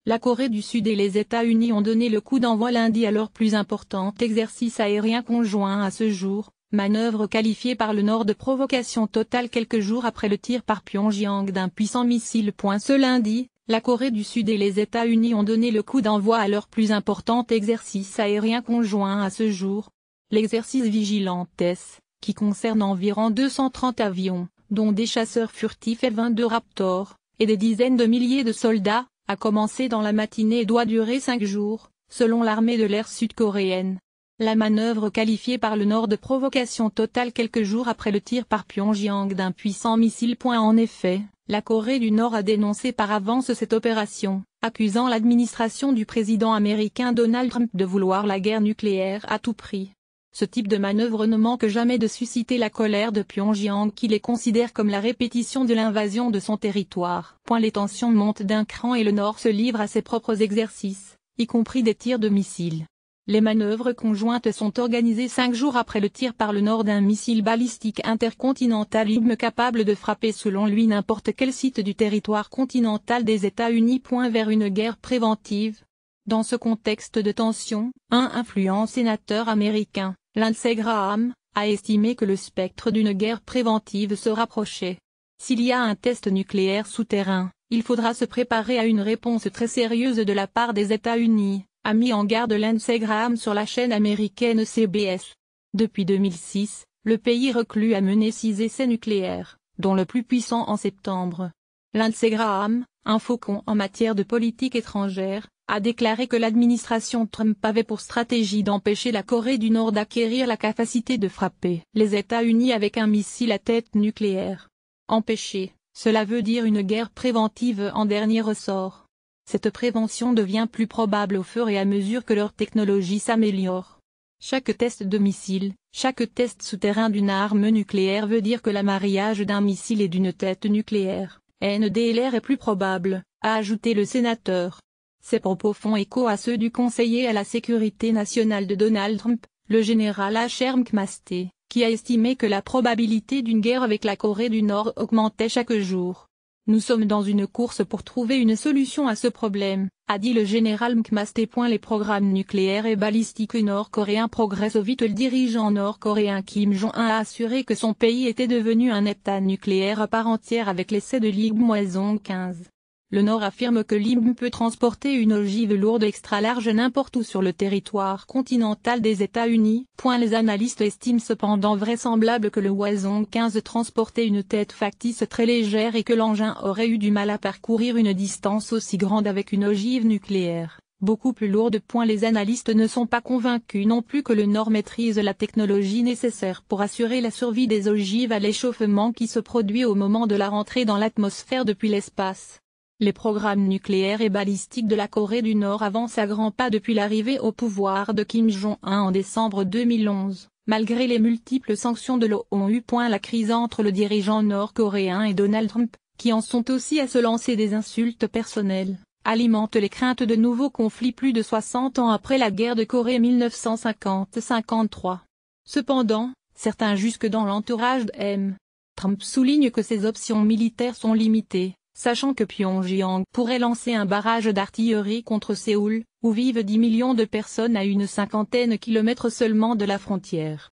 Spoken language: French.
La Corée du Sud et les États-Unis ont donné le coup d'envoi lundi à leur plus important exercice aérien conjoint à ce jour, manœuvre qualifiée par le Nord de provocation totale quelques jours après le tir par Pyongyang d'un puissant missile. Ce lundi, la Corée du Sud et les États-Unis ont donné le coup d'envoi à leur plus important exercice aérien conjoint à ce jour. L'exercice Vigilance, qui concerne environ 230 avions, dont des chasseurs furtifs F-22 Raptor, et des dizaines de milliers de soldats, a commencé dans la matinée et doit durer 5 jours, selon l'armée de l'air sud-coréenne. La manœuvre qualifiée par le Nord de provocation totale quelques jours après le tir par Pyongyang d'un puissant missile. En effet, la Corée du Nord a dénoncé par avance cette opération, accusant l'administration du président américain Donald Trump de vouloir la guerre nucléaire à tout prix. Ce type de manœuvre ne manque jamais de susciter la colère de Pyongyang qui les considère comme la répétition de l'invasion de son territoire. Les tensions montent d'un cran et le Nord se livre à ses propres exercices, y compris des tirs de missiles. Les manœuvres conjointes sont organisées 5 jours après le tir par le Nord d'un missile balistique intercontinental capable de frapper selon lui n'importe quel site du territoire continental des États-Unis. Vers une guerre préventive. Dans ce contexte de tension, un influent sénateur américain, Lindsey Graham, a estimé que le spectre d'une guerre préventive se rapprochait. S'il y a un test nucléaire souterrain, il faudra se préparer à une réponse très sérieuse de la part des États-Unis, a mis en garde Lindsey Graham sur la chaîne américaine CBS. Depuis 2006, le pays reclus a mené 6 essais nucléaires, dont le plus puissant en septembre. Lindsey Graham, un faucon en matière de politique étrangère, a déclaré que l'administration Trump avait pour stratégie d'empêcher la Corée du Nord d'acquérir la capacité de frapper les États-Unis avec un missile à tête nucléaire. Empêcher, cela veut dire une guerre préventive en dernier ressort. Cette prévention devient plus probable au fur et à mesure que leur technologie s'améliore. Chaque test de missile, chaque test souterrain d'une arme nucléaire veut dire que l'amarrage d'un missile et d'une tête nucléaire, NDLR, est plus probable, a ajouté le sénateur. Ces propos font écho à ceux du conseiller à la sécurité nationale de Donald Trump, le général H.R. McMaster, qui a estimé que la probabilité d'une guerre avec la Corée du Nord augmentait chaque jour. Nous sommes dans une course pour trouver une solution à ce problème, a dit le général McMaster. Les programmes nucléaires et balistiques nord-coréens progressent vite. Le dirigeant nord-coréen Kim Jong-un a assuré que son pays était devenu un État nucléaire à part entière avec l'essai de l'Hwasong 15. Le Nord affirme que l'IM peut transporter une ogive lourde extra-large n'importe où sur le territoire continental des États-Unis. Les analystes estiment cependant vraisemblable que le Hwasong 15 transportait une tête factice très légère et que l'engin aurait eu du mal à parcourir une distance aussi grande avec une ogive nucléaire, beaucoup plus lourde. Les analystes ne sont pas convaincus non plus que le Nord maîtrise la technologie nécessaire pour assurer la survie des ogives à l'échauffement qui se produit au moment de la rentrée dans l'atmosphère depuis l'espace. Les programmes nucléaires et balistiques de la Corée du Nord avancent à grands pas depuis l'arrivée au pouvoir de Kim Jong-un en décembre 2011, malgré les multiples sanctions de l'ONU. La crise entre le dirigeant nord-coréen et Donald Trump, qui en sont aussi à se lancer des insultes personnelles, alimente les craintes de nouveaux conflits plus de 60 ans après la guerre de Corée 1950-53. Cependant, certains jusque dans l'entourage de M. Trump soulignent que ces options militaires sont limitées, sachant que Pyongyang pourrait lancer un barrage d'artillerie contre Séoul, où vivent 10 millions de personnes à une 50aine de kilomètres seulement de la frontière.